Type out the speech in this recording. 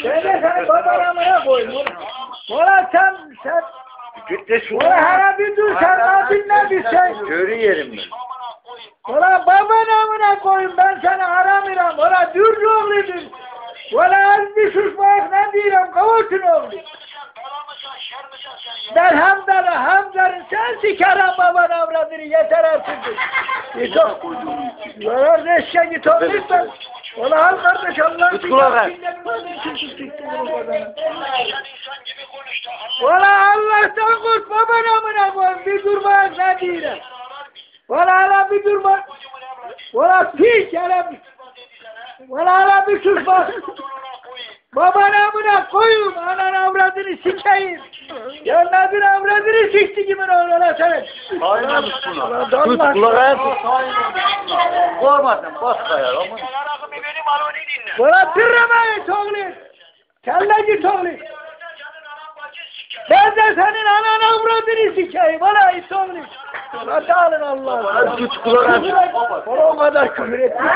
Şöyle seni babaramaya koyun. Ola sen Gitti şu. ola hele bir dur sen ne bir şey. Körü yerim ben. Ola babanamına koyun ben seni aramıram. Ola dürcü oğluydun. Ola az bir susmayık ne diyeyim kavuşun oğlu. Ben Hamdar'ın sen sikerim baban avradını yeter artık. Git o. Yarar eşya git o lütfen. Ola al kardeş Allah'ın Ola Allah'tan kurt baban amına koyun bir durma ne diyeyim. Ola hala bir durma. Ola piç hele. Ola hala bir susma. Baban amına koyun, anan avradını sikeyim. Yanladın avradını sikti kimin oğluna senin. Aynamış buna. Tut kulağa tut. Kormadın basta ya. Bana tırramayın oğlum. Kelle git oğlum. Ben de senin anan avradını sikeyim. Bana it oğlum. Hadi alın Allah'ım. Tut kulağa tut. O kadar küfür etmiş.